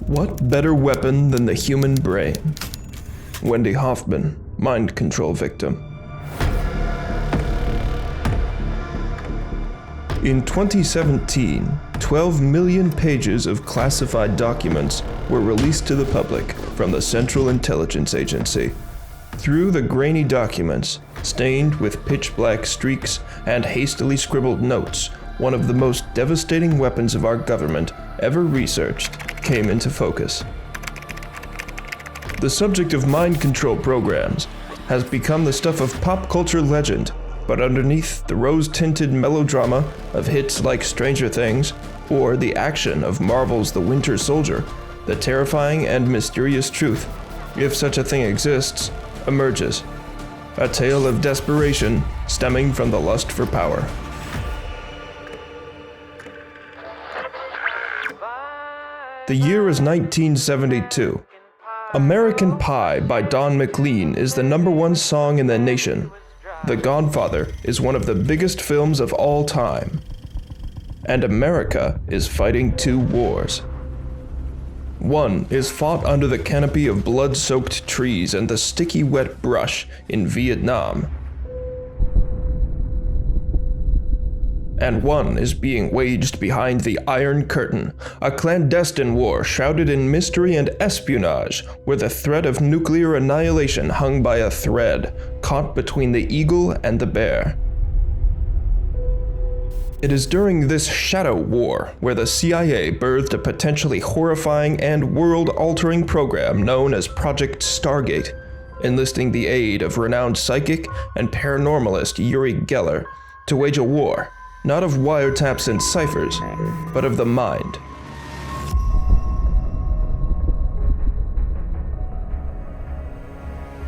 What better weapon than the human brain? Wendy Hoffman, mind control victim. In 2017, 12 million pages of classified documents were released to the public from the Central Intelligence Agency. Through the grainy documents, stained with pitch-black streaks and hastily scribbled notes, one of the most devastating weapons of our government ever researched came into focus. The subject of mind control programs has become the stuff of pop culture legend, but underneath the rose-tinted melodrama of hits like Stranger Things or the action of Marvel's The Winter Soldier, the terrifying and mysterious truth, if such a thing exists, emerges. A tale of desperation stemming from the lust for power. The year is 1972. American Pie by Don McLean is the #1 song in the nation. The Godfather is one of the biggest films of all time. And America is fighting 2 wars. One is fought under the canopy of blood-soaked trees and the sticky wet brush in Vietnam. And one is being waged behind the Iron Curtain, a clandestine war shrouded in mystery and espionage, where the threat of nuclear annihilation hung by a thread, caught between the eagle and the bear. It is during this shadow war where the CIA birthed a potentially horrifying and world-altering program known as Project Stargate, enlisting the aid of renowned psychic and paranormalist Uri Geller to wage a war, not of wiretaps and ciphers, but of the mind.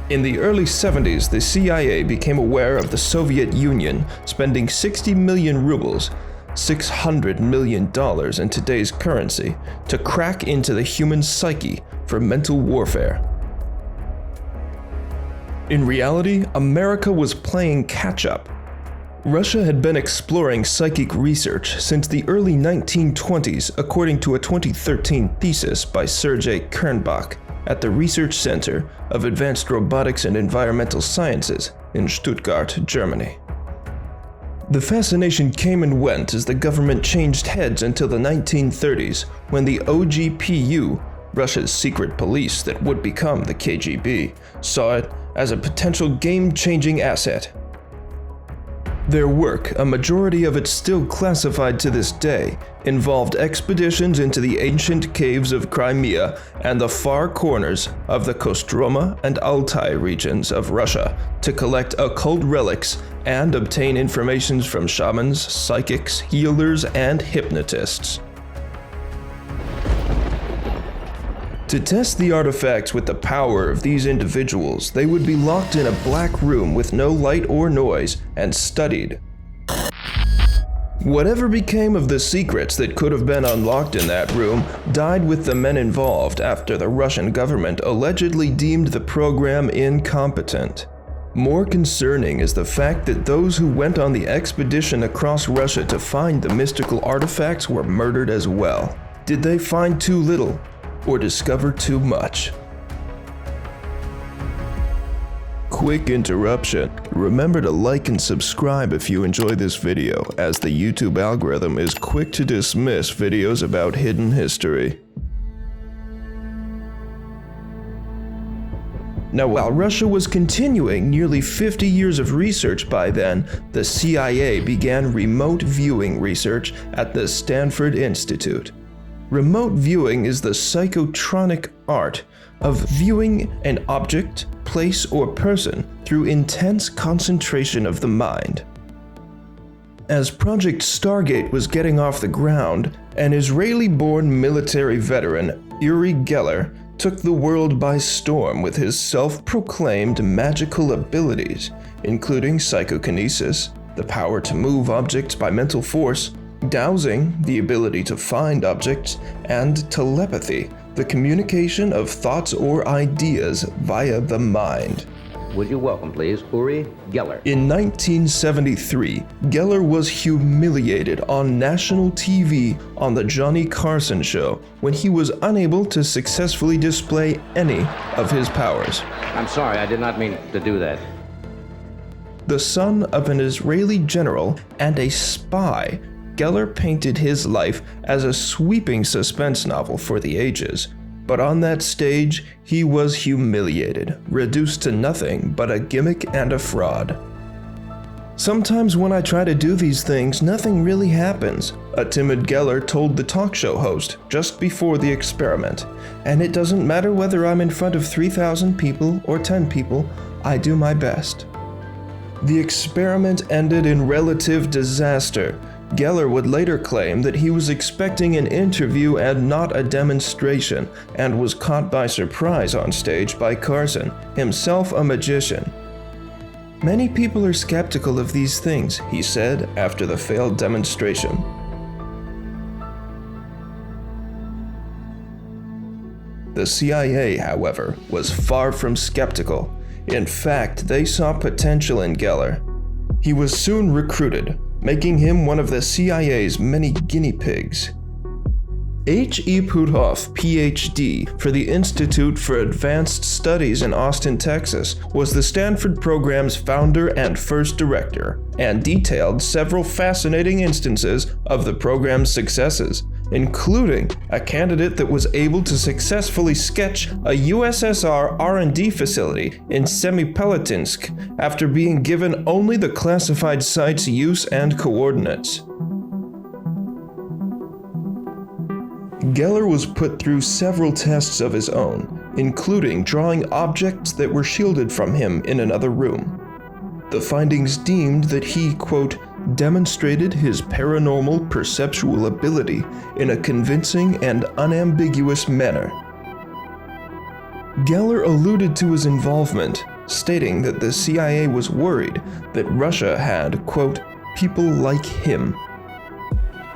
In the early 70s, the CIA became aware of the Soviet Union spending 60 million rubles, $600 million in today's currency, to crack into the human psyche for mental warfare. In reality, America was playing catch-up. Russia had been exploring psychic research since the early 1920s, according to a 2013 thesis by Sergei Kernbach at the Research Center of Advanced Robotics and Environmental Sciences in Stuttgart, Germany. The fascination came and went as the government changed heads until the 1930s, when the OGPU, Russia's secret police that would become the KGB, saw it as a potential game-changing asset. Their work, a majority of it still classified to this day, involved expeditions into the ancient caves of Crimea and the far corners of the Kostroma and Altai regions of Russia to collect occult relics and obtain information from shamans, psychics, healers, and hypnotists. To test the artifacts with the power of these individuals, they would be locked in a black room with no light or noise and studied. Whatever became of the secrets that could have been unlocked in that room died with the men involved after the Russian government allegedly deemed the program incompetent. More concerning is the fact that those who went on the expedition across Russia to find the mystical artifacts were murdered as well. Did they find too little? Or discover too much? Quick interruption. Remember to like and subscribe if you enjoy this video, as the YouTube algorithm is quick to dismiss videos about hidden history. Now, while Russia was continuing nearly 50 years of research by then, the CIA began remote viewing research at the Stanford Institute. Remote viewing is the psychotronic art of viewing an object, place, or person through intense concentration of the mind. As Project Stargate was getting off the ground, an Israeli-born military veteran, Uri Geller, took the world by storm with his self-proclaimed magical abilities, including psychokinesis, the power to move objects by mental force, dowsing, the ability to find objects, and telepathy, the communication of thoughts or ideas via the mind. Would you welcome, please, Uri Geller? In 1973, Geller was humiliated on national TV on The Johnny Carson Show when he was unable to successfully display any of his powers. I'm sorry, I did not mean to do that. The son of an Israeli general and a spy, Geller painted his life as a sweeping suspense novel for the ages. But on that stage, he was humiliated, reduced to nothing but a gimmick and a fraud. Sometimes when I try to do these things, nothing really happens, a timid Geller told the talk show host just before the experiment. And it doesn't matter whether I'm in front of 3,000 people or 10 people, I do my best. The experiment ended in relative disaster. Geller would later claim that he was expecting an interview and not a demonstration, and was caught by surprise on stage by Carson, himself a magician. Many people are skeptical of these things, he said after the failed demonstration. The CIA, however, was far from skeptical. In fact, they saw potential in Geller. He was soon recruited, making him one of the CIA's many guinea pigs. H.E. Puthoff, Ph.D., for the Institute for Advanced Studies in Austin, Texas, was the Stanford program's founder and first director, and detailed several fascinating instances of the program's successes, including a candidate that was able to successfully sketch a USSR R&D facility in Semipalatinsk after being given only the classified site's use and coordinates. Geller was put through several tests of his own, including drawing objects that were shielded from him in another room. The findings deemed that he, quote, demonstrated his paranormal perceptual ability in a convincing and unambiguous manner. Geller alluded to his involvement, stating that the CIA was worried that Russia had, quote, people like him.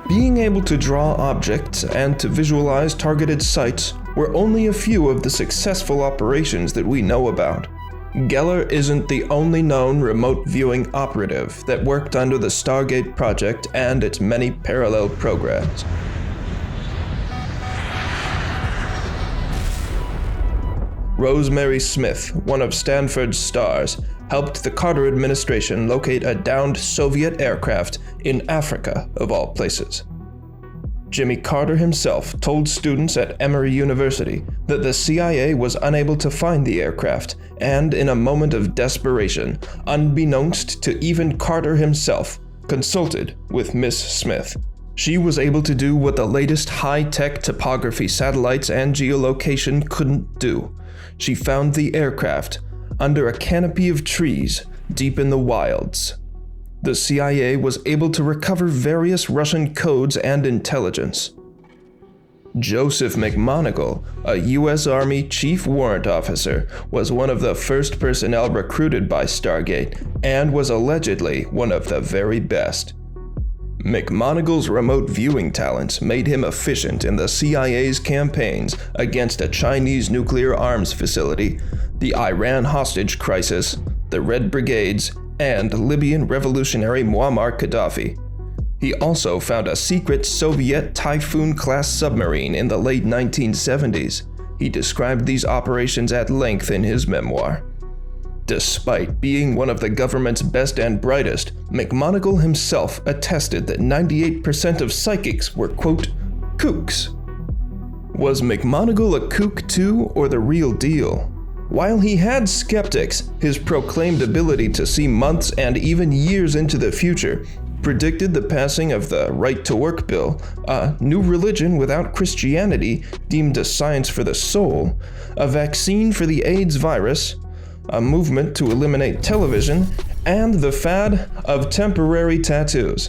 Being able to draw objects and to visualize targeted sites were only a few of the successful operations that we know about. Geller isn't the only known remote viewing operative that worked under the Stargate project and its many parallel programs. Rosemary Smith, one of Stanford's stars, helped the Carter administration locate a downed Soviet aircraft in Africa, of all places. Jimmy Carter himself told students at Emory University that the CIA was unable to find the aircraft, and in a moment of desperation, unbeknownst to even Carter himself, consulted with Miss Smith. She was able to do what the latest high-tech topography satellites and geolocation couldn't do. She found the aircraft under a canopy of trees deep in the wilds. The CIA was able to recover various Russian codes and intelligence. Joseph McMoneagle, a U.S. Army Chief Warrant Officer, was one of the first personnel recruited by Stargate and was allegedly one of the very best. McMoneagle's remote viewing talents made him efficient in the CIA's campaigns against a Chinese nuclear arms facility, the Iran hostage crisis, the Red Brigades, and Libyan revolutionary Muammar Gaddafi. He also found a secret Soviet Typhoon-class submarine in the late 1970s. He described these operations at length in his memoir. Despite being one of the government's best and brightest, McMoneagle himself attested that 98% of psychics were, quote, kooks. Was McMoneagle a kook too, or the real deal? While he had skeptics, his proclaimed ability to see months and even years into the future predicted the passing of the Right-to-Work Bill, a new religion without Christianity deemed a science for the soul, a vaccine for the AIDS virus, a movement to eliminate television, and the fad of temporary tattoos.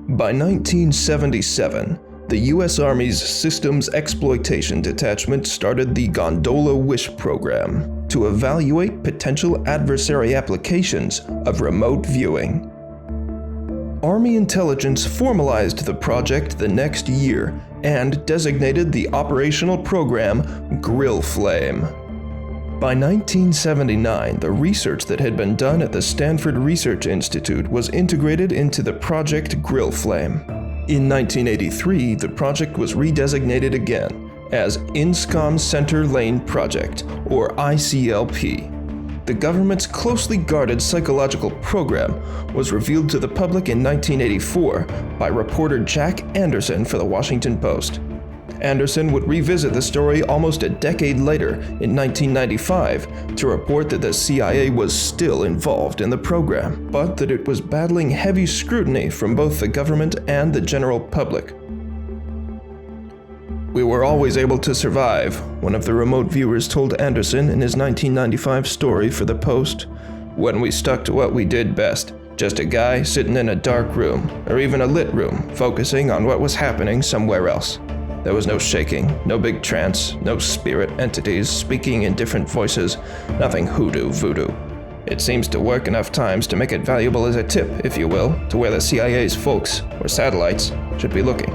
By 1977, the U.S. Army's Systems Exploitation Detachment started the Gondola Wish program to evaluate potential adversary applications of remote viewing. Army intelligence formalized the project the next year and designated the operational program Grill Flame. By 1979, the research that had been done at the Stanford Research Institute was integrated into the Project Grill Flame. In 1983, the project was redesignated again as INSCOM Center Lane Project, or ICLP. The government's closely guarded psychological program was revealed to the public in 1984 by reporter Jack Anderson for the Washington Post. Anderson would revisit the story almost a decade later, in 1995, to report that the CIA was still involved in the program, but that it was battling heavy scrutiny from both the government and the general public. "We were always able to survive," one of the remote viewers told Anderson in his 1995 story for the Post, "when we stuck to what we did best. Just a guy sitting in a dark room, or even a lit room, focusing on what was happening somewhere else. There was no shaking, no big trance, no spirit entities speaking in different voices, nothing hoodoo voodoo. It seems to work enough times to make it valuable as a tip, if you will, to where the CIA's folks, or satellites, should be looking."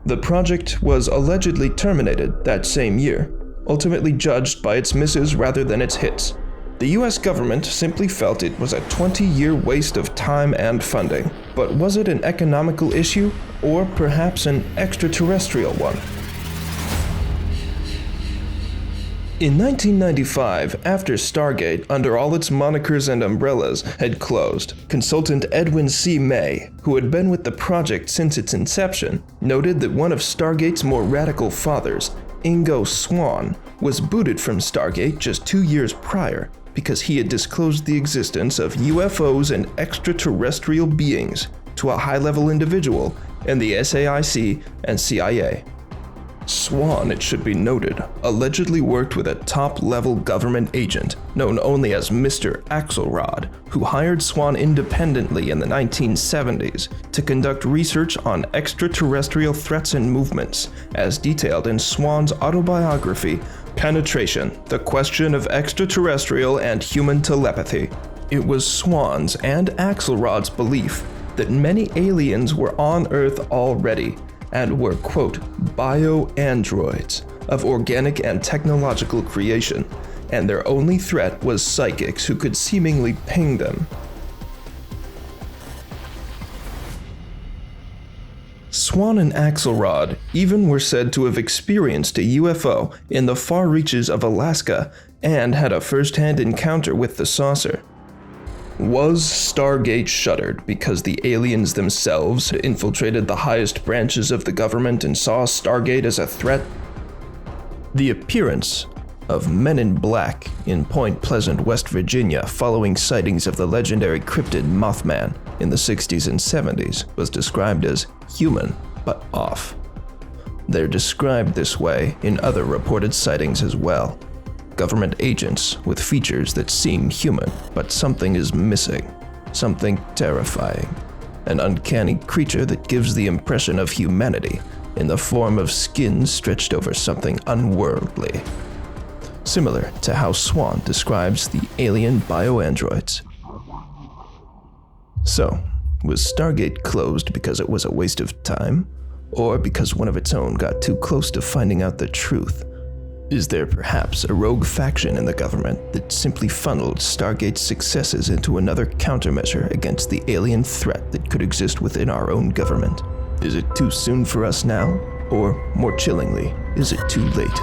The project was allegedly terminated that same year, ultimately judged by its misses rather than its hits. The US government simply felt it was a 20-year waste of time and funding. But was it an economical issue, or perhaps an extraterrestrial one? In 1995, after Stargate, under all its monikers and umbrellas, had closed, consultant Edwin C. May, who had been with the project since its inception, noted that one of Stargate's more radical fathers, Ingo Swann, was booted from Stargate just 2 years prior because he had disclosed the existence of UFOs and extraterrestrial beings to a high-level individual in the SAIC and CIA. Swann, it should be noted, allegedly worked with a top-level government agent known only as Mr. Axelrod, who hired Swann independently in the 1970s to conduct research on extraterrestrial threats and movements, as detailed in Swann's autobiography, Penetration: The Question of Extraterrestrial and Human Telepathy. It was Swann's and Axelrod's belief that many aliens were on Earth already, and were, quote, bio-androids of organic and technological creation, and their only threat was psychics who could seemingly ping them. Swann and Axelrod even were said to have experienced a UFO in the far reaches of Alaska and had a first-hand encounter with the saucer. Was Stargate shuttered because the aliens themselves had infiltrated the highest branches of the government and saw Stargate as a threat? The appearance of Men in Black in Point Pleasant, West Virginia, following sightings of the legendary cryptid Mothman in the 60s and 70s, was described as human but off. They're described this way in other reported sightings as well. Government agents with features that seem human, but something is missing, something terrifying, an uncanny creature that gives the impression of humanity in the form of skin stretched over something unworldly. Similar to how Swann describes the alien bioandroids. So, was Stargate closed because it was a waste of time? Or because one of its own got too close to finding out the truth? Is there perhaps a rogue faction in the government that simply funneled Stargate's successes into another countermeasure against the alien threat that could exist within our own government? Is it too soon for us now? Or, more chillingly, is it too late?